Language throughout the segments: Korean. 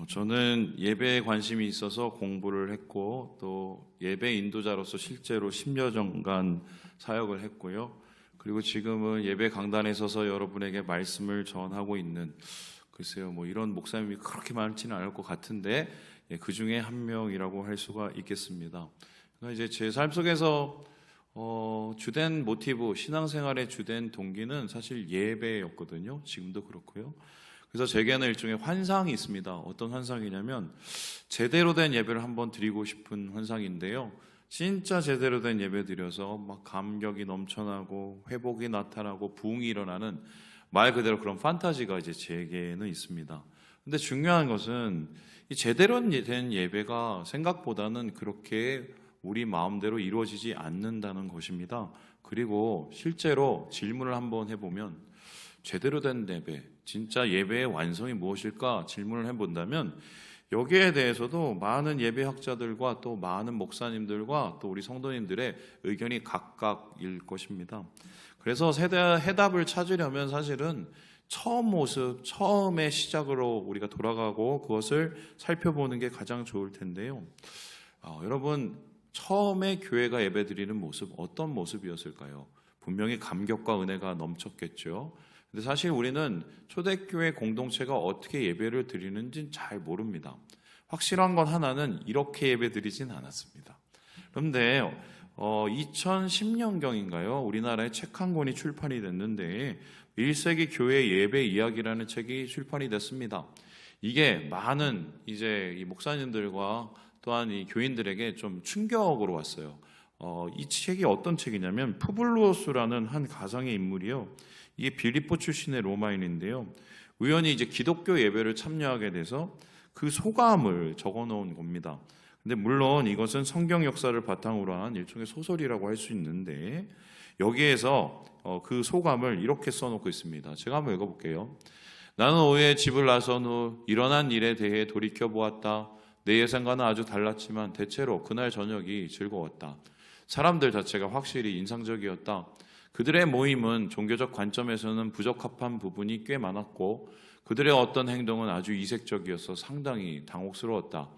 저는 예배에 관심이 있어서 공부를 했고 또 예배 인도자로서 실제로 10여 년간 사역을 했고요. 그리고 지금은 예배 강단에 서서 여러분에게 말씀을 전하고 있는, 글쎄요, 이런 목사님이 그렇게 많지는 않을 것 같은데 그 중에 한 명이라고 할 수가 있겠습니다. 그러니까 이제 제 삶 속에서 주된 모티브, 신앙생활의 주된 동기는 사실 예배였거든요. 지금도 그렇고요. 그래서 제게는 일종의 환상이 있습니다. 어떤 환상이냐면 제대로 된 예배를 한번 드리고 싶은 환상인데요. 진짜 제대로 된 예배 드려서 막 감격이 넘쳐나고 회복이 나타나고 부흥이 일어나는, 말 그대로 그런 판타지가 이제 제게는 있습니다. 근데 중요한 것은 이 제대로 된 예배가 생각보다는 그렇게 우리 마음대로 이루어지지 않는다는 것입니다. 그리고 실제로 질문을 한번 해보면 제대로 된 예배, 진짜 예배의 완성이 무엇일까 질문을 해본다면 여기에 대해서도 많은 예배학자들과 또 많은 목사님들과 또 우리 성도님들의 의견이 각각일 것입니다. 그래서 해답을 찾으려면 사실은 처음 모습, 처음의 시작으로 우리가 돌아가고 그것을 살펴보는 게 가장 좋을 텐데요. 여러분, 처음에 교회가 예배드리는 모습, 어떤 모습이었을까요? 분명히 감격과 은혜가 넘쳤겠죠. 근데 사실 우리는 초대교회 공동체가 어떻게 예배를 드리는지는 잘 모릅니다. 확실한 건 하나는 이렇게 예배 드리진 않았습니다. 그런데 2010년경인가요? 우리나라에 책 한 권이 출판이 됐는데 1세기 교회 예배 이야기라는 책이 출판이 됐습니다. 이게 많은 이제 이 목사님들과 또한 이 교인들에게 좀 충격으로 왔어요. 이 책이 어떤 책이냐면 푸블루오스라는 한 가상의 인물이요. 이게 빌립보 출신의 로마인인데요. 우연히 이제 기독교 예배를 참여하게 돼서 그 소감을 적어 놓은 겁니다. 근데 물론 이것은 성경 역사를 바탕으로 한 일종의 소설이라고 할 수 있는데 여기에서 그 소감을 이렇게 써놓고 있습니다. 제가 한번 읽어볼게요. 나는 오후에 집을 나선 후 일어난 일에 대해 돌이켜보았다. 내 예상과는 아주 달랐지만 대체로 그날 저녁이 즐거웠다. 사람들 자체가 확실히 인상적이었다. 그들의 모임은 종교적 관점에서는 부적합한 부분이 꽤 많았고 그들의 어떤 행동은 아주 이색적이어서 상당히 당혹스러웠다.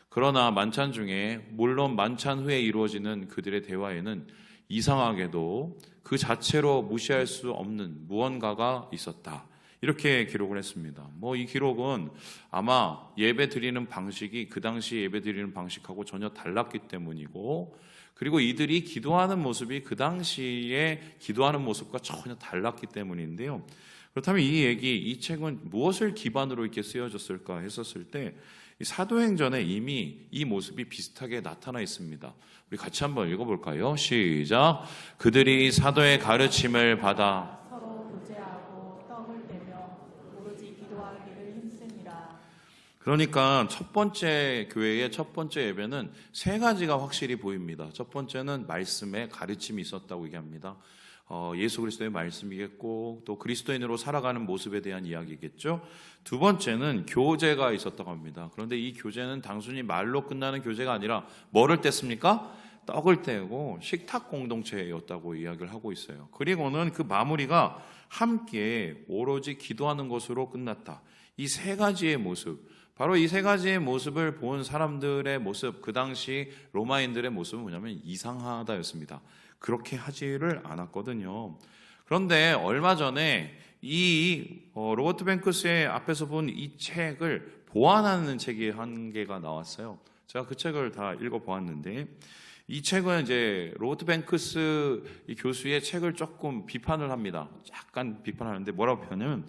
그러나 만찬 중에, 물론 만찬 후에 이루어지는 그들의 대화에는 이상하게도 그 자체로 무시할 수 없는 무언가가 있었다. 이렇게 기록을 했습니다. 이 기록은 아마 예배 드리는 방식이 그 당시 예배 드리는 방식하고 전혀 달랐기 때문이고, 그리고 이들이 기도하는 모습이 그 당시에 기도하는 모습과 전혀 달랐기 때문인데요. 그렇다면 이 책은 무엇을 기반으로 이렇게 쓰여졌을까 했었을 때 사도행전에 이미 이 모습이 비슷하게 나타나 있습니다. 우리 같이 한번 읽어볼까요? 시작. 그들이 사도의 가르침을 받아 서로 교제하고 떡을 떼며 오로지 기도하기를 힘쓰니라. 그러니까 첫 번째 교회의 첫 번째 예배는 세 가지가 확실히 보입니다. 첫 번째는 말씀에 가르침이 있었다고 얘기합니다. 예수 그리스도의 말씀이겠고 또 그리스도인으로 살아가는 모습에 대한 이야기겠죠. 두 번째는 교제가 있었다고 합니다. 그런데 이 교제는 단순히 말로 끝나는 교제가 아니라 뭐를 뗐습니까? 떡을 떼고 식탁 공동체였다고 이야기를 하고 있어요. 그리고는 그 마무리가 함께 오로지 기도하는 것으로 끝났다. 이 세 가지의 모습, 바로 이 세 가지의 모습을 본 사람들의 모습, 그 당시 로마인들의 모습은 뭐냐면 이상하다였습니다. 그렇게 하지를 않았거든요. 그런데 얼마 전에 이 로버트 뱅크스의 앞에서 본 이 책을 보완하는 책이 한 개가 나왔어요. 제가 그 책을 다 읽어보았는데 이 책은 이제 로버트 뱅크스 이 교수의 책을 조금 비판을 합니다. 약간 비판하는데 뭐라고 표현하냐면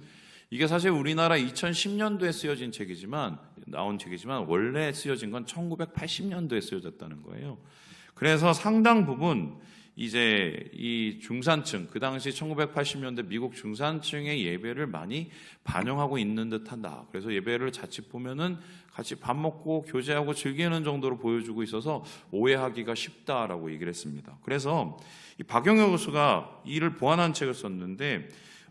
이게 사실 우리나라 2010년도에 쓰여진 책이지만 나온 책이지만 원래 쓰여진 건 1980년도에 쓰여졌다는 거예요. 그래서 상당 부분 이제 이 중산층, 그 당시 1980년대 미국 중산층의 예배를 많이 반영하고 있는 듯한다. 그래서 예배를 자칫 보면은 같이 밥 먹고 교제하고 즐기는 정도로 보여주고 있어서 오해하기가 쉽다라고 얘기를 했습니다. 그래서 이 박영혁 교수가 이를 보완한 책을 썼는데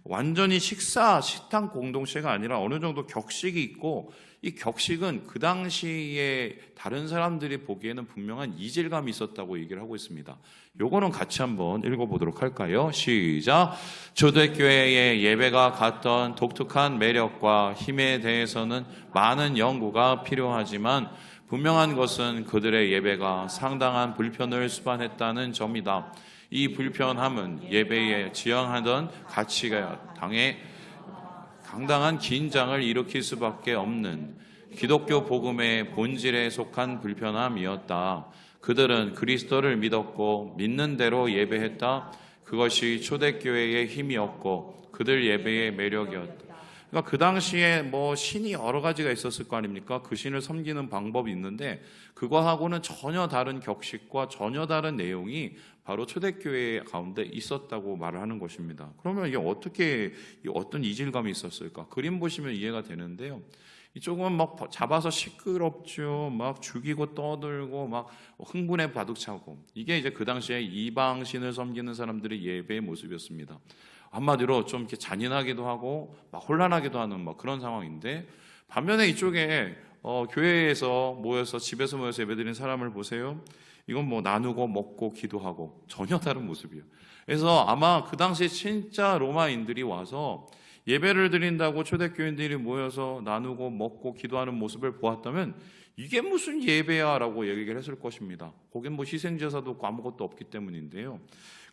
완전히 식당 공동체가 아니라 어느 정도 격식이 있고, 이 격식은 그 당시에 다른 사람들이 보기에는 분명한 이질감이 있었다고 얘기를 하고 있습니다. 요거는 같이 한번 읽어보도록 할까요? 시작. 초대교회의 예배가 갖던 독특한 매력과 힘에 대해서는 많은 연구가 필요하지만 분명한 것은 그들의 예배가 상당한 불편을 수반했다는 점이다. 이 불편함은 예배에 지향하던 가치가 당해 상당한 긴장을 일으킬 수밖에 없는 기독교 복음의 본질에 속한 불편함이었다. 그들은 그리스도를 믿었고 믿는 대로 예배했다. 그것이 초대교회의 힘이었고 그들 예배의 매력이었다. 그러니까 그 당시에 뭐 신이 여러 가지가 있었을 거 아닙니까? 그 신을 섬기는 방법이 있는데 그거하고는 전혀 다른 격식과 전혀 다른 내용이 바로 초대교회 가운데 있었다고 말을 하는 것입니다. 그러면 이게 어떻게 어떤 이질감이 있었을까? 그림 보시면 이해가 되는데요. 이쪽은 막 잡아서 시끄럽죠. 막 죽이고 떠들고 막 흥분에 가득 차고. 이게 이제 그 당시에 이방신을 섬기는 사람들의 예배의 모습이었습니다. 한마디로 좀 이렇게 잔인하기도 하고 막 혼란하기도 하는 막 그런 상황인데, 반면에 이쪽에 교회에서 모여서 집에서 모여서 예배드리는 사람을 보세요. 이건 뭐 나누고 먹고 기도하고 전혀 다른 모습이에요. 그래서 아마 그 당시에 진짜 로마인들이 와서 예배를 드린다고 초대교인들이 모여서 나누고 먹고 기도하는 모습을 보았다면 이게 무슨 예배야 라고 얘기를 했을 것입니다. 거긴 뭐 희생제사도 없고 아무것도 없기 때문인데요.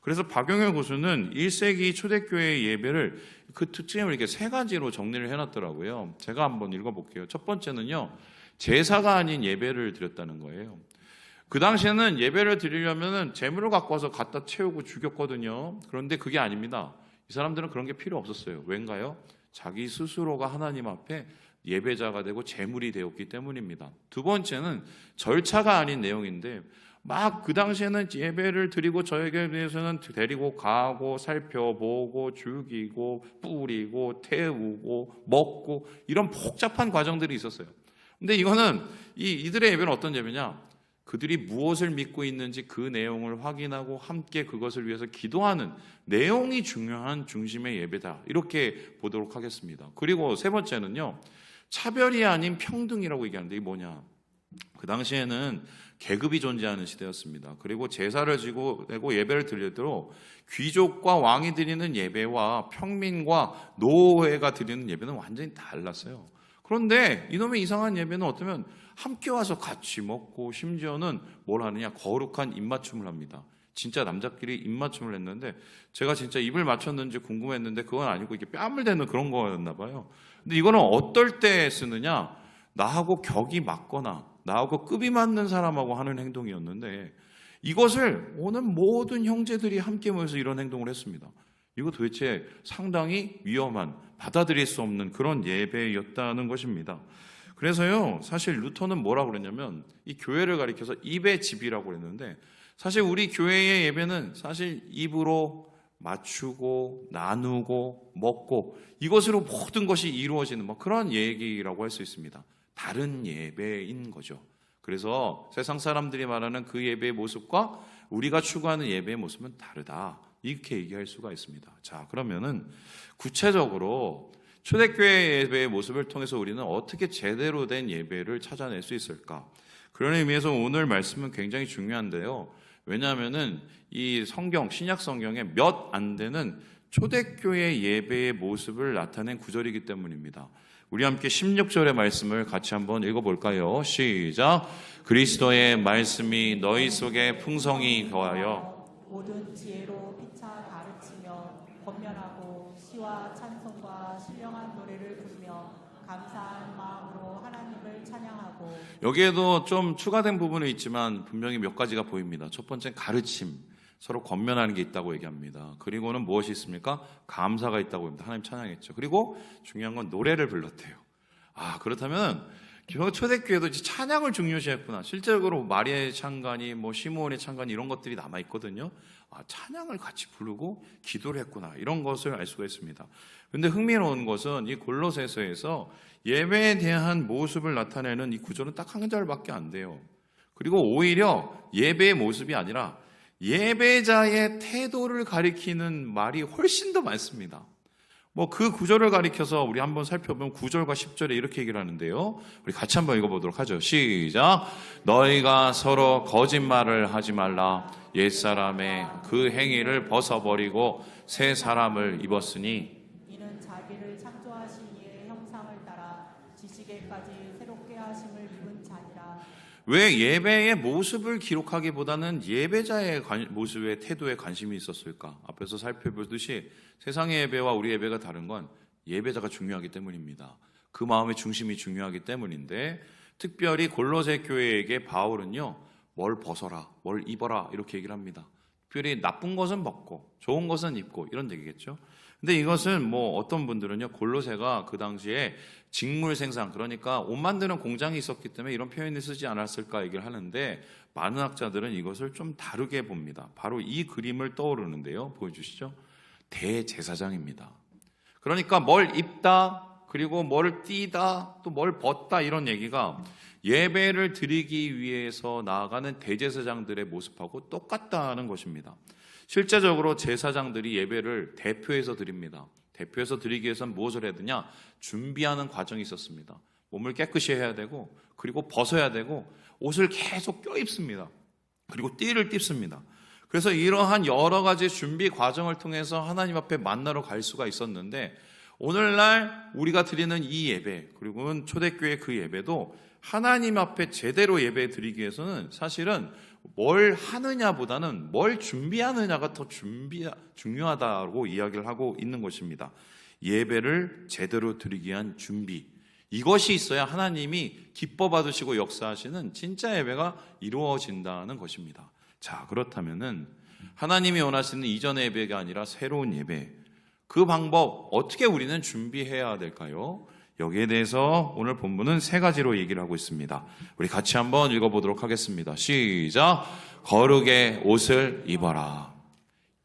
그래서 박용일 교수는 1세기 초대교회의 예배를 그 특징을 이렇게 세 가지로 정리를 해놨더라고요. 제가 한번 읽어볼게요. 첫 번째는요, 제사가 아닌 예배를 드렸다는 거예요. 그 당시에는 예배를 드리려면 재물을 갖고 와서 갖다 채우고 죽였거든요. 그런데 그게 아닙니다. 이 사람들은 그런 게 필요 없었어요. 왠가요? 자기 스스로가 하나님 앞에 예배자가 되고 제물이 되었기 때문입니다. 두 번째는 절차가 아닌 내용인데, 막 그 당시에는 예배를 드리고 저에게 대해서는 데리고 가고 살펴보고 죽이고 뿌리고 태우고 먹고 이런 복잡한 과정들이 있었어요. 근데 이거는 이들의 예배는 어떤 예배냐? 그들이 무엇을 믿고 있는지 그 내용을 확인하고 함께 그것을 위해서 기도하는 내용이 중요한 중심의 예배다. 이렇게 보도록 하겠습니다. 그리고 세 번째는요, 차별이 아닌 평등이라고 얘기하는데, 이게 뭐냐? 그 당시에는 계급이 존재하는 시대였습니다. 그리고 제사를 지고 예배를 드리도록 귀족과 왕이 드리는 예배와 평민과 노예가 드리는 예배는 완전히 달랐어요. 그런데 이놈의 이상한 예배는 어쩌면 함께 와서 같이 먹고 심지어는 뭘 하느냐, 거룩한 입맞춤을 합니다. 진짜 남자끼리 입맞춤을 했는데 제가 진짜 입을 맞췄는지 궁금했는데 그건 아니고 이게 뺨을 대는 그런 거였나 봐요. 근데 이거는 어떨 때 쓰느냐, 나하고 격이 맞거나 나하고 급이 맞는 사람하고 하는 행동이었는데 이것을 오는 모든 형제들이 함께 모여서 이런 행동을 했습니다. 이거 도대체 상당히 위험한, 받아들일 수 없는 그런 예배였다는 것입니다. 그래서요, 사실 루터는 뭐라고 그랬냐면 이 교회를 가리켜서 입의 집이라고 그랬는데, 사실 우리 교회의 예배는 사실 입으로 맞추고 나누고 먹고 이것으로 모든 것이 이루어지는 그런 얘기라고 할 수 있습니다. 다른 예배인 거죠. 그래서 세상 사람들이 말하는 그 예배의 모습과 우리가 추구하는 예배의 모습은 다르다, 이렇게 얘기할 수가 있습니다. 자, 그러면은 구체적으로 초대교회 예배의 모습을 통해서 우리는 어떻게 제대로 된 예배를 찾아낼 수 있을까? 그런 의미에서 오늘 말씀은 굉장히 중요한데요. 왜냐하면은 이 성경, 신약 성경에 몇 안 되는 초대교회 예배의 모습을 나타낸 구절이기 때문입니다. 우리 함께 16절의 말씀을 같이 한번 읽어볼까요? 시작. 그리스도의 말씀이 너희 속에 풍성히 거하여 모든 지혜로 피차 가르치며 권면하고 시와 찬송과 신령한 노래를 부르며 감사한 마음으로 하나님을 찬양하고. 여기에도 좀 추가된 부분은 있지만 분명히 몇 가지가 보입니다. 첫 번째는 가르침, 서로 권면하는 게 있다고 얘기합니다. 그리고는 무엇이 있습니까? 감사가 있다고 합니다. 하나님 찬양했죠. 그리고 중요한 건 노래를 불렀대요. 그렇다면 초대교회도 찬양을 중요시했구나. 실제적으로 마리아의 찬간이 시므온의 찬간이 이런 것들이 남아있거든요. 찬양을 같이 부르고 기도를 했구나, 이런 것을 알 수가 있습니다. 그런데 흥미로운 것은 이 골로새서에서 예배에 대한 모습을 나타내는 이 구절은 딱 한 절밖에 안 돼요. 그리고 오히려 예배의 모습이 아니라 예배자의 태도를 가리키는 말이 훨씬 더 많습니다. 뭐 그 구절을 가리켜서 우리 한번 살펴보면 9절과 10절에 이렇게 얘기를 하는데요. 우리 같이 한번 읽어보도록 하죠. 시작. 너희가 서로 거짓말을 하지 말라. 옛사람의 그 행위를 벗어버리고 새 사람을 입었으니 이는 자기를 창조하신 이의 형상을 따라 지식에까지 새롭게 하심을 입은 자니라. 왜 예배의 모습을 기록하기보다는 예배자의 모습의 태도에 관심이 있었을까? 앞에서 살펴보듯이 세상의 예배와 우리 예배가 다른 건 예배자가 중요하기 때문입니다. 그 마음의 중심이 중요하기 때문인데, 특별히 골로새 교회에게 바울은요, 뭘 벗어라, 뭘 입어라 이렇게 얘기를 합니다. 특별히 나쁜 것은 벗고 좋은 것은 입고 이런 얘기겠죠. 근데 이것은 뭐 어떤 분들은요, 골로새가 그 당시에 직물 생산, 그러니까 옷 만드는 공장이 있었기 때문에 이런 표현을 쓰지 않았을까 얘기를 하는데, 많은 학자들은 이것을 좀 다르게 봅니다. 바로 이 그림을 떠오르는데요. 보여주시죠. 대제사장입니다. 그러니까 뭘 입다, 그리고 뭘 띠다, 또 뭘 벗다, 이런 얘기가 예배를 드리기 위해서 나아가는 대제사장들의 모습하고 똑같다는 것입니다. 실제적으로 제사장들이 예배를 대표해서 드립니다. 대표해서 드리기 위해서는 무엇을 해야 되냐? 준비하는 과정이 있었습니다. 몸을 깨끗이 해야 되고, 그리고 벗어야 되고, 옷을 계속 껴입습니다. 그리고 띠를 띠습니다. 그래서 이러한 여러 가지 준비 과정을 통해서 하나님 앞에 만나러 갈 수가 있었는데, 오늘날 우리가 드리는 이 예배, 그리고 초대교회 그 예배도 하나님 앞에 제대로 예배 드리기 위해서는 사실은 뭘 하느냐보다는 뭘 준비하느냐가 더 중요하다고 이야기를 하고 있는 것입니다. 예배를 제대로 드리기 위한 준비, 이것이 있어야 하나님이 기뻐 받으시고 역사하시는 진짜 예배가 이루어진다는 것입니다. 자, 그렇다면은 하나님이 원하시는 이전의 예배가 아니라 새로운 예배, 그 방법 어떻게 우리는 준비해야 될까요? 여기에 대해서 오늘 본문은 세 가지로 얘기를 하고 있습니다. 우리 같이 한번 읽어보도록 하겠습니다. 시작. 거룩의 옷을 입어라.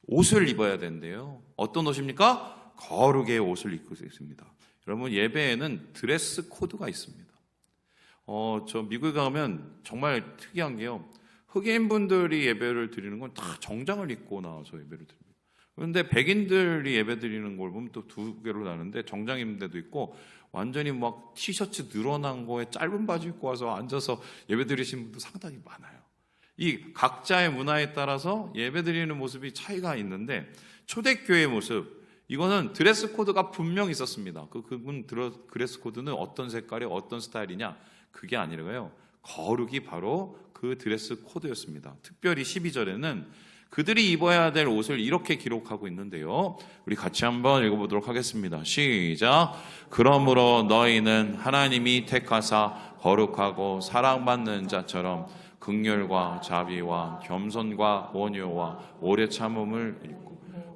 옷을 입어야 된대요. 어떤 옷입니까? 거룩의 옷을 입고 있습니다. 여러분, 예배에는 드레스 코드가 있습니다. 저 미국에 가면 정말 특이한 게요, 흑인분들이 예배를 드리는 건 다 정장을 입고 나와서 예배를 드립니다. 그런데 백인들이 예배 드리는 걸 보면 또 두 개로 나는데, 정장 입는 데도 있고 완전히 막 티셔츠 늘어난 거에 짧은 바지 입고 와서 앉아서 예배 드리시는 분도 상당히 많아요. 이 각자의 문화에 따라서 예배 드리는 모습이 차이가 있는데, 초대교회의 모습, 이거는 드레스 코드가 분명히 있었습니다. 그분 드레스 코드는 어떤 색깔의 어떤 스타일이냐, 그게 아니라요, 거룩이 바로 그 드레스 코드였습니다. 특별히 12절에는 그들이 입어야 될 옷을 이렇게 기록하고 있는데요. 우리 같이 한번 읽어보도록 하겠습니다. 시작. 그러므로 너희는 하나님이 택하사 거룩하고 사랑받는 자처럼 긍휼과 자비와 겸손과 온유와 오래 참음을 입고.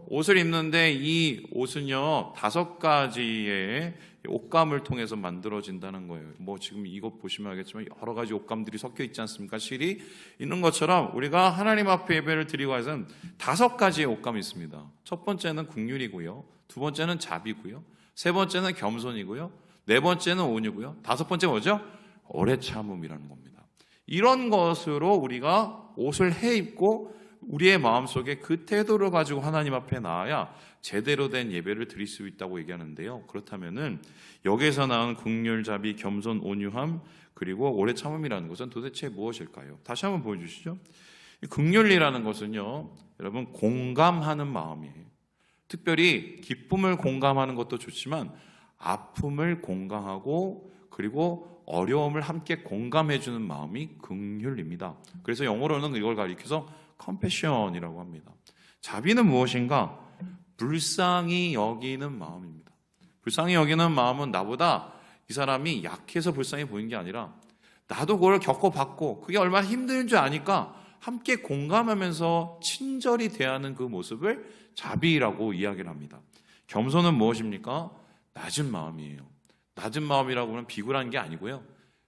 옷을 입는데 이 옷은요, 5가지의 옷감을 통해서 만들어진다는 거예요. 뭐 지금 이것 보시면 알겠지만 여러 가지 옷감들이 섞여 있지 않습니까? 실이 있는 것처럼 우리가 하나님 앞에 예배를 드리고 해서는 5가지의 옷감이 있습니다. 첫 번째는 긍휼이고요, 두 번째는 자비고요, 세 번째는 겸손이고요, 네 번째는 온유고요, 다섯 번째 뭐죠? 오래 참음이라는 겁니다. 이런 것으로 우리가 옷을 해 입고 우리의 마음속에 그 태도를 가지고 하나님 앞에 나아야 제대로 된 예배를 드릴 수 있다고 얘기하는데요. 그렇다면은 여기에서 나온 긍휼, 자비, 겸손, 온유함, 그리고 오래 참음이라는 것은 도대체 무엇일까요? 다시 한번 보여주시죠. 긍휼이라는 것은요, 여러분, 공감하는 마음이에요. 특별히 기쁨을 공감하는 것도 좋지만 아픔을 공감하고 그리고 어려움을 함께 공감해주는 마음이 긍휼입니다. 그래서 영어로는 이걸 가리켜서 compassion이라고 합니다. 자비는 무엇인가? 불쌍히 여기는 마음입니다. 불쌍히 여기는 마음은 나보다 이 사람이 약해서 불쌍히 보이는 게 아니라 나도 그걸 겪어봤고 그게 얼마나 힘든 줄 아니까 함께 공감하면서 친절히 대하는 그 모습을 자비라고 이야기를 합니다. 겸손은 무엇입니까? 낮은 마음이에요. 낮은 마음이라고 하면 비굴한 게 아니고요,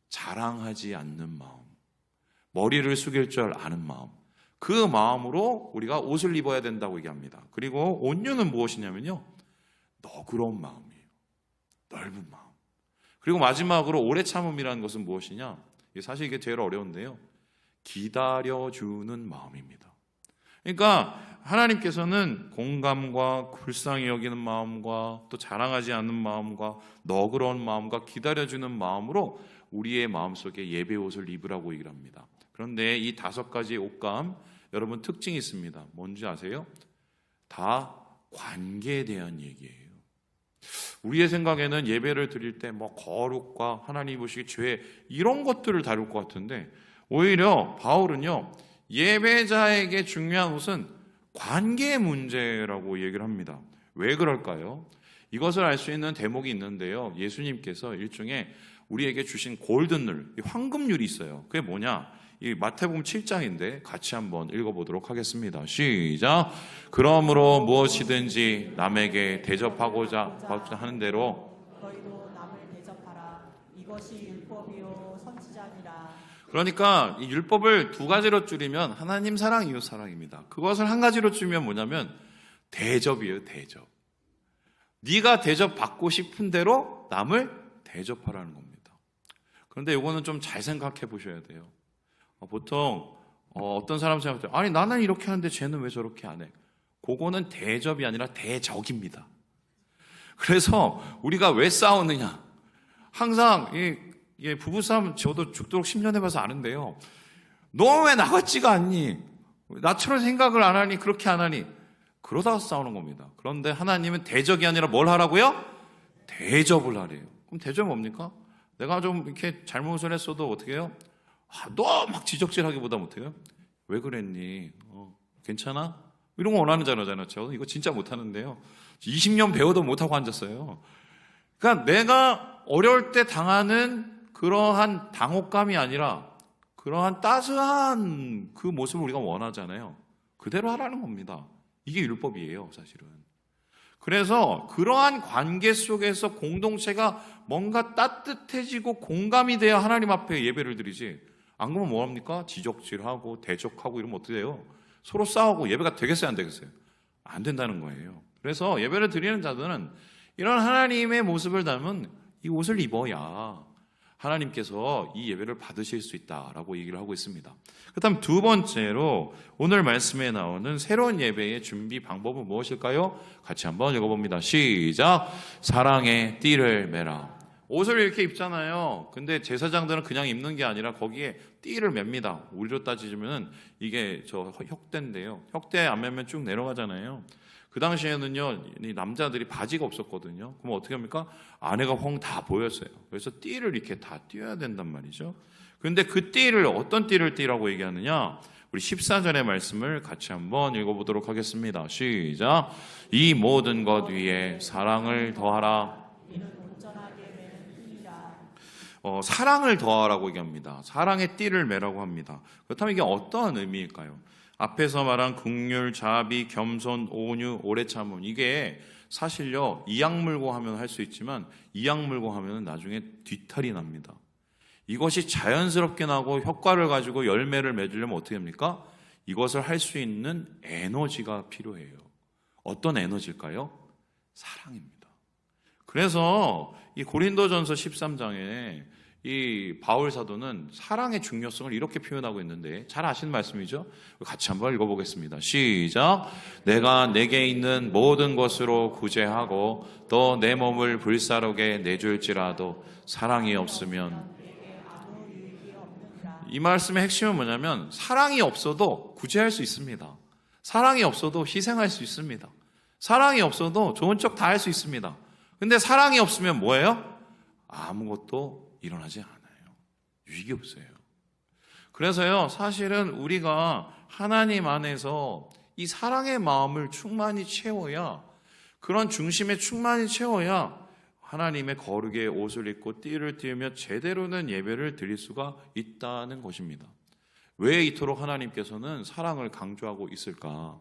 자랑하지 않는 마음, 머리를 숙일 줄 아는 마음, 그 마음으로 우리가 옷을 입어야 된다고 얘기합니다. 그리고 온유는 무엇이냐면요, 너그러운 마음이에요. 넓은 마음. 그리고 마지막으로 오래 참음이라는 것은 무엇이냐? 사실 이게 제일 어려운데요, 기다려주는 마음입니다. 그러니까 하나님께서는 공감과 불쌍히 여기는 마음과 또 자랑하지 않는 마음과 너그러운 마음과 기다려주는 마음으로 우리의 마음속에 예배 옷을 입으라고 얘기를 합니다. 그런데 이 5가지의 옷감 여러분 특징이 있습니다. 뭔지 아세요? 다 관계에 대한 얘기예요. 우리의 생각에는 예배를 드릴 때 뭐 거룩과 하나님 보시기 죄 이런 것들을 다룰 것 같은데 오히려 바울은요 예배자에게 중요한 것은 관계 문제라고 얘기를 합니다. 왜 그럴까요? 이것을 알 수 있는 대목이 있는데요. 예수님께서 일종의 우리에게 주신 골든룰, 황금률이 있어요. 그게 뭐냐? 이 마태복음 7장인데 같이 한번 읽어보도록 하겠습니다. 시작. 그러므로 무엇이든지 남에게 대접하고자 하는 대로 너희도 남을 대접하라. 이것이 율법이요 선지자니라. 그러니까 이 율법을 2가지로 줄이면 하나님 사랑, 이웃 사랑입니다. 그것을 1가지로 줄이면 뭐냐면 대접이에요. 대접. 네가 대접받고 싶은 대로 남을 대접하라는 겁니다. 그런데 이거는 좀 잘 생각해 보셔야 돼요. 보통 어떤 사람 생각할 때 아니 나는 이렇게 하는데 쟤는 왜 저렇게 안 해? 그거는 대접이 아니라 대적입니다. 그래서 우리가 왜 싸우느냐? 항상 이 부부싸움 저도 죽도록 10년 해봐서 아는데요. 너 왜 나 같지가 않니? 나처럼 생각을 안 하니 그렇게 안 하니? 그러다가 싸우는 겁니다. 그런데 하나님은 대적이 아니라 뭘 하라고요? 대접을 하래요. 그럼 대접은 뭡니까? 내가 좀 이렇게 잘못을 했어도 어떻게 해요? 너 막 지적질하기보다 못해요? 왜 그랬니? 괜찮아? 이런 거 원하는 자잖아요. 저 이거 진짜 못하는데요. 20년 배워도 못하고 앉았어요. 그러니까 내가 어려울 때 당하는 그러한 당혹감이 아니라 그러한 따스한 그 모습을 우리가 원하잖아요. 그대로 하라는 겁니다. 이게 율법이에요, 사실은. 그래서 그러한 관계 속에서 공동체가 뭔가 따뜻해지고 공감이 돼야 하나님 앞에 예배를 드리지. 안 그러면 뭐합니까? 지적질하고 대적하고 이러면 어떻게 돼요? 서로 싸우고 예배가 되겠어요, 안 되겠어요? 안 된다는 거예요. 그래서 예배를 드리는 자들은 이런 하나님의 모습을 담은 이 옷을 입어야 하나님께서 이 예배를 받으실 수 있다라고 얘기를 하고 있습니다. 그다음 2번째로 오늘 말씀에 나오는 새로운 예배의 준비 방법은 무엇일까요? 같이 한번 읽어봅니다. 시작. 사랑의 띠를 매라. 옷을 이렇게 입잖아요. 근데 제사장들은 그냥 입는 게 아니라 거기에 띠를 맵니다. 우리로 따지면 이게 저 혁대인데요. 혁대 안 매면 쭉 내려가잖아요. 그 당시에는요, 이 남자들이 바지가 없었거든요. 그럼 어떻게 합니까? 아내가 홍 다 보였어요. 그래서 띠를 이렇게 다 띄어야 된단 말이죠. 그런데 그 띠를 어떤 띠를 띠라고 얘기하느냐? 우리 14절의 말씀을 같이 한번 읽어보도록 하겠습니다. 시작. 이 모든 것 위에 사랑을 더하라. 사랑을 더하라고 얘기합니다. 사랑의 띠를 매라고 합니다. 그렇다면 이게 어떠한 의미일까요? 앞에서 말한 긍휼, 자비, 겸손, 온유, 오래 참음 이게 사실요 이악 물고 하면 할 수 있지만 이악 물고 하면 나중에 뒤탈이 납니다. 이것이 자연스럽게 나고 효과를 가지고 열매를 맺으려면 어떻게 합니까? 이것을 할 수 있는 에너지가 필요해요. 어떤 에너지일까요? 사랑입니다. 그래서 이 고린도전서 13장에 이 바울 사도는 사랑의 중요성을 이렇게 표현하고 있는데 잘 아시는 말씀이죠? 같이 한번 읽어보겠습니다. 시작. 내가 내게 있는 모든 것으로 구제하고 또 내 몸을 불사르게 내줄지라도 사랑이 없으면 이 말씀의 핵심은 뭐냐면 사랑이 없어도 구제할 수 있습니다. 사랑이 없어도 희생할 수 있습니다. 사랑이 없어도 좋은 척 다 할 수 있습니다. 근데 사랑이 없으면 뭐예요? 아무것도 일어나지 않아요. 유익이 없어요. 그래서요, 사실은 우리가 하나님 안에서 이 사랑의 마음을 충만히 채워야, 그런 중심에 충만히 채워야 하나님의 거룩의 옷을 입고 띠를 띠우며 제대로 된 예배를 드릴 수가 있다는 것입니다. 왜 이토록 하나님께서는 사랑을 강조하고 있을까?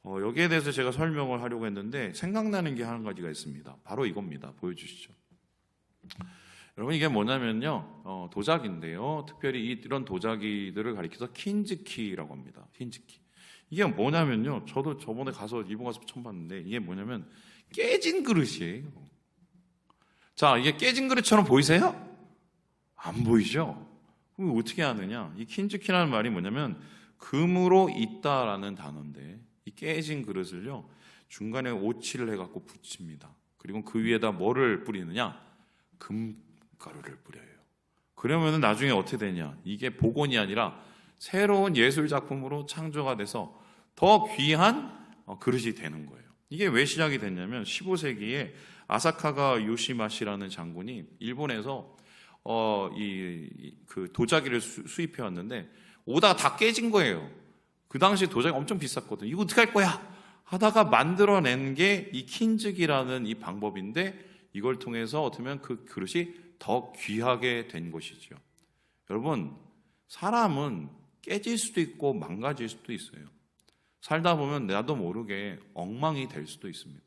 여기에 대해서 제가 설명을 하려고 했는데 생각나는 게 한 가지가 있습니다. 바로 이겁니다. 보여주시죠. 여러분 이게 뭐냐면요, 도자기인데요. 특별히 이런 도자기들을 가리켜서 킨즈키라고 합니다. 킨즈키. 이게 뭐냐면요, 저도 저번에 일본 가서 처음 봤는데 이게 뭐냐면 깨진 그릇이에요. 자, 이게 깨진 그릇처럼 보이세요? 안 보이죠? 그럼 어떻게 하느냐? 이 킨즈키라는 말이 뭐냐면 금으로 있다라는 단어인데 이 깨진 그릇을요 중간에 오칠을 해갖고 붙입니다. 그리고 그 위에다 뭐를 뿌리느냐? 금가루를 뿌려요. 그러면 나중에 어떻게 되냐? 이게 복원이 아니라 새로운 예술 작품으로 창조가 돼서 더 귀한 그릇이 되는 거예요. 이게 왜 시작이 됐냐면 15세기에 아사카가 요시마시라는 장군이 일본에서 그 도자기를 수입해 왔는데 오다가 다 깨진 거예요. 그 당시 도자기 엄청 비쌌거든요. 이거 어떻게 할 거야? 하다가 만들어낸 게 이 킨즈기라는 이 방법인데 이걸 통해서 어떻게 보면 그 그릇이 더 귀하게 된 것이죠. 여러분, 사람은 깨질 수도 있고 망가질 수도 있어요. 살다 보면 나도 모르게 엉망이 될 수도 있습니다.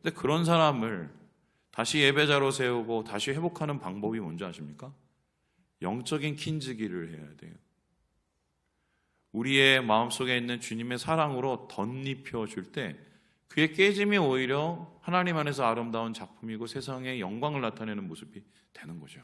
근데 그런 사람을 다시 예배자로 세우고 다시 회복하는 방법이 뭔지 아십니까? 영적인 킨즈기를 해야 돼요. 우리의 마음속에 있는 주님의 사랑으로 덧입혀 줄 때 그의 깨짐이 오히려 하나님 안에서 아름다운 작품이고 세상에 영광을 나타내는 모습이 되는 거죠.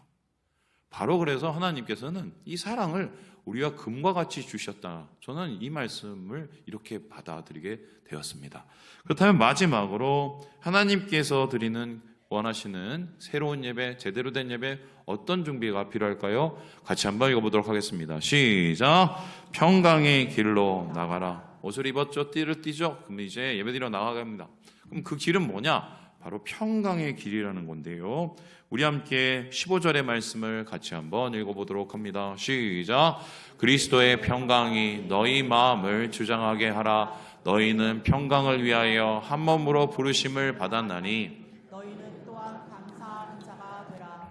바로 그래서 하나님께서는 이 사랑을 우리와 금과 같이 주셨다. 저는 이 말씀을 이렇게 받아들이게 되었습니다. 그렇다면 마지막으로 하나님께서 드리는 원하시는 새로운 예배, 제대로 된 예배 어떤 준비가 필요할까요? 같이 한번 읽어보도록 하겠습니다. 시작! 평강의 길로 나가라. 옷을 입었죠? 띠를 띠죠? 그럼 이제 예배드리러 나가갑니다. 그럼 그 길은 뭐냐? 바로 평강의 길이라는 건데요. 우리 함께 15절의 말씀을 같이 한번 읽어보도록 합니다. 시작! 그리스도의 평강이 너희 마음을 주장하게 하라. 너희는 평강을 위하여 한 몸으로 부르심을 받았나니 너희는 또한 감사하는 자가 되라.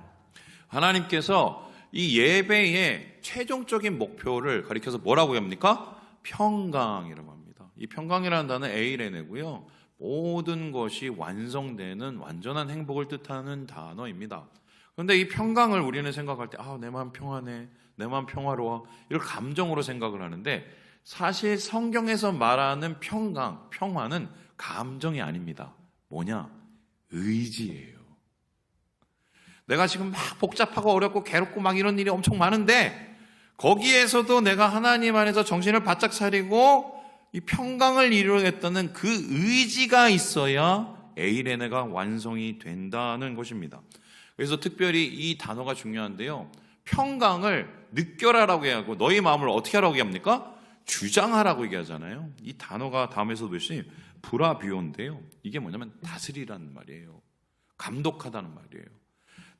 하나님께서 이 예배의 최종적인 목표를 가리켜서 뭐라고 합니까? 평강이라고 합니다. 이 평강이라는 단어는 에이레네고요. 모든 것이 완성되는 완전한 행복을 뜻하는 단어입니다. 그런데 이 평강을 우리는 생각할 때 내 마음 평안해, 내 마음 평화로워 이런 감정으로 생각을 하는데 사실 성경에서 말하는 평강, 평화는 감정이 아닙니다. 뭐냐? 의지예요. 내가 지금 막 복잡하고 어렵고 괴롭고 막 이런 일이 엄청 많은데 거기에서도 내가 하나님 안에서 정신을 바짝 차리고 이 평강을 이루겠다는 그 의지가 있어야 에이레네가 완성이 된다는 것입니다. 그래서 특별히 이 단어가 중요한데요. 평강을 느껴라라고 얘기하고 너희 마음을 어떻게 하라고 얘기합니까? 주장하라고 얘기하잖아요. 이 단어가 다음에서도 보시면 브라비오인데요. 이게 뭐냐면 다스리라는 말이에요. 감독하다는 말이에요.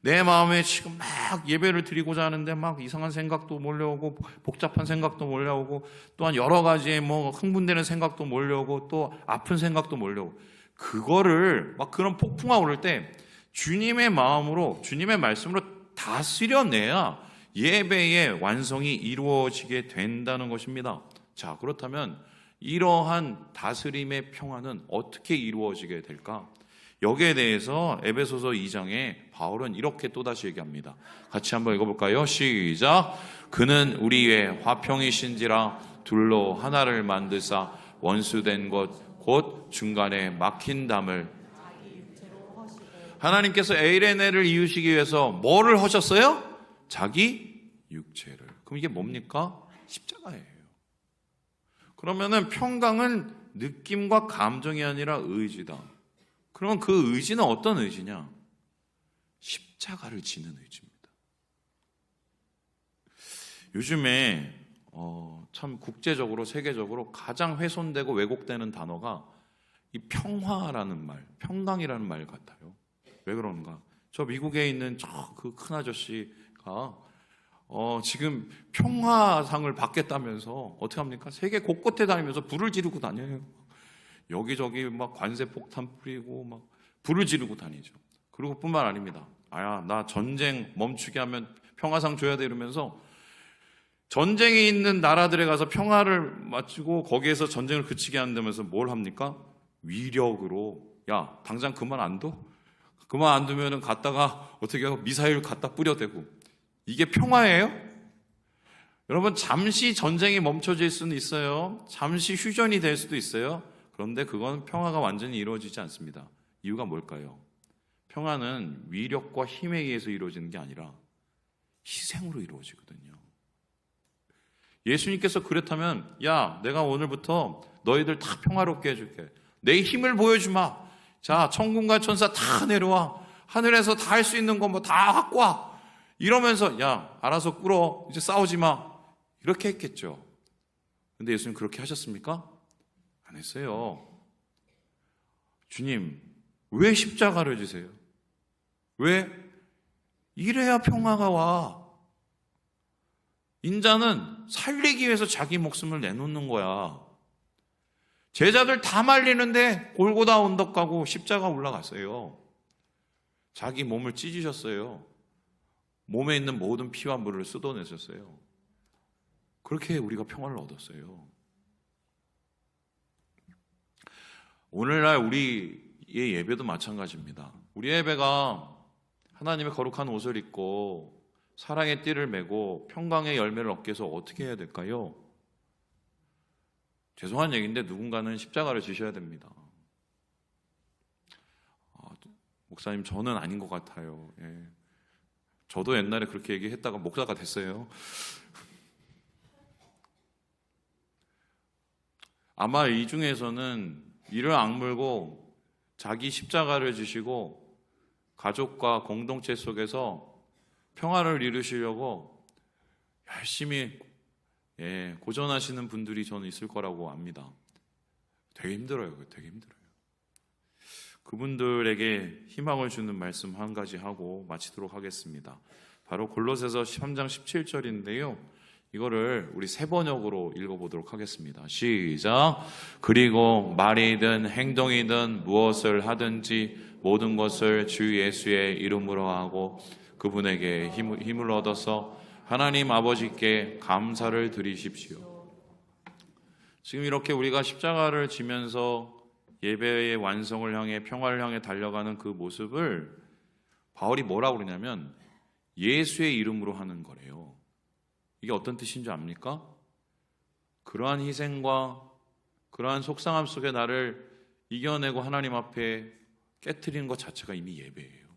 내 마음에 지금 막 예배를 드리고자 하는데 막 이상한 생각도 몰려오고 복잡한 생각도 몰려오고 또한 여러 가지의 흥분되는 생각도 몰려오고 또 아픈 생각도 몰려오고 그거를 막 그런 폭풍아 오를 때 주님의 마음으로 주님의 말씀으로 다스려내야 예배의 완성이 이루어지게 된다는 것입니다. 자, 그렇다면 이러한 다스림의 평화는 어떻게 이루어지게 될까? 여기에 대해서 에베소서 2장에 바울은 이렇게 또다시 얘기합니다. 같이 한번 읽어볼까요? 시작! 그는 우리의 화평이신지라 둘로 하나를 만드사 원수된 것 곧 중간에 막힌 담을 하나님께서 에이레네를 이으시기 위해서 뭐를 하셨어요? 자기 육체를. 그럼 이게 뭡니까? 십자가예요. 그러면은 평강은 느낌과 감정이 아니라 의지다. 그러면 그 의지는 어떤 의지냐? 십자가를 지는 의지입니다. 요즘에 참 국제적으로 세계적으로 가장 훼손되고 왜곡되는 단어가 이 평화라는 말, 평강이라는 말 같아요. 왜 그런가? 저 미국에 있는 저 그 큰 아저씨가 지금 평화상을 받겠다면서 어떻게 합니까? 세계 곳곳에 다니면서 불을 지르고 다녀요. 여기저기 막 관세폭탄 뿌리고 막 불을 지르고 다니죠. 그리고 뿐만 아닙니다. 나 전쟁 멈추게 하면 평화상 줘야 돼 이러면서 전쟁이 있는 나라들에 가서 평화를 맞추고 거기에서 전쟁을 그치게 한다면서 뭘 합니까? 위력으로 당장 그만 안 둬? 그만 안 두면은 갔다가 어떻게 하고 미사일 갖다 뿌려대고 이게 평화예요? 여러분 잠시 전쟁이 멈춰질 수는 있어요. 잠시 휴전이 될 수도 있어요. 그런데 그건 평화가 완전히 이루어지지 않습니다. 이유가 뭘까요? 평화는 위력과 힘에 의해서 이루어지는 게 아니라 희생으로 이루어지거든요. 예수님께서 그렇다면 내가 오늘부터 너희들 다 평화롭게 해줄게. 내 힘을 보여주마. 자, 천군과 천사 다 내려와. 하늘에서 다 할 수 있는 거 뭐 다 갖고 와. 이러면서 야, 알아서 꿇어. 이제 싸우지 마. 이렇게 했겠죠. 근데 예수님 그렇게 하셨습니까? 안 했어요. 주님, 왜 십자가를 지세요? 왜? 이래야 평화가 와. 인자는 살리기 위해서 자기 목숨을 내놓는 거야. 제자들 다 말리는데 골고다 언덕 가고 십자가 올라갔어요. 자기 몸을 찢으셨어요. 몸에 있는 모든 피와 물을 쏟아내셨어요. 그렇게 우리가 평화를 얻었어요. 오늘날 우리의 예배도 마찬가지입니다. 우리 예배가 하나님의 거룩한 옷을 입고 사랑의 띠를 메고 평강의 열매를 얻기 위해서 어떻게 해야 될까요? 죄송한 얘기인데 누군가는 십자가를 지셔야 됩니다. 목사님, 저는 아닌 것 같아요. 예. 저도 옛날에 그렇게 얘기했다가 목사가 됐어요. 아마 이 중에서는 이를 악물고 자기 십자가를 지시고 가족과 공동체 속에서 평화를 이루시려고 열심히 고전하시는 분들이 저는 있을 거라고 압니다. 되게 힘들어요. 되게 힘들어요. 그분들에게 희망을 주는 말씀 한 가지 하고 마치도록 하겠습니다. 바로 골로새서 3장 17절인데요. 이거를 우리 세 번역으로 읽어보도록 하겠습니다. 시작. 그리고 말이든 행동이든 무엇을 하든지 모든 것을 주 예수의 이름으로 하고 그분에게 힘을 얻어서 하나님 아버지께 감사를 드리십시오. 지금 이렇게 우리가 십자가를 지면서 예배의 완성을 향해 평화를 향해 달려가는 그 모습을 바울이 뭐라고 그러냐면 예수의 이름으로 하는 거래요. 이게 어떤 뜻인 줄 압니까? 그러한 희생과 그러한 속상함 속에 나를 이겨내고 하나님 앞에 깨트리는 것 자체가 이미 예배예요.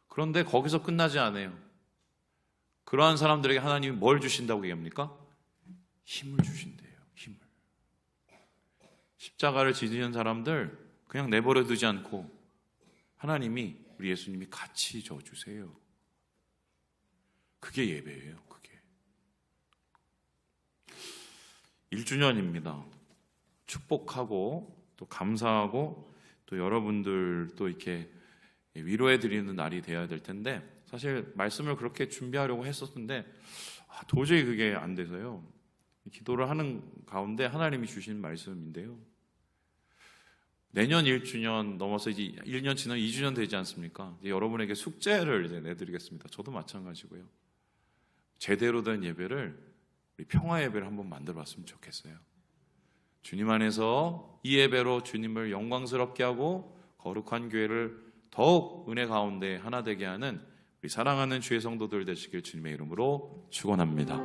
그런데 거기서 끝나지 않아요. 그러한 사람들에게 하나님이 뭘 주신다고 얘기합니까? 힘을 주신대요. 힘을. 십자가를 지는 사람들 그냥 내버려 두지 않고 하나님이, 우리 예수님이 같이 져주세요. 그게 예배예요. 그게 1주년입니다. 축복하고 또 감사하고 또 여러분들 또 이렇게 위로해 드리는 날이 되어야 될 텐데, 사실 말씀을 그렇게 준비하려고 했었는데 도저히 그게 안 돼서요. 기도를 하는 가운데 하나님이 주신 말씀인데요. 내년 1주년 넘어서 이제 1년 지나면 2주년 되지 않습니까? 이제 여러분에게 숙제를 이제 내드리겠습니다. 저도 마찬가지고요. 제대로 된 예배를, 우리 평화 예배를 한번 만들어 봤으면 좋겠어요. 주님 안에서 이 예배로 주님을 영광스럽게 하고 거룩한 교회를 더욱 은혜 가운데 하나 되게 하는 우리 사랑하는 주의 성도들 되시길 주님의 이름으로 축원합니다.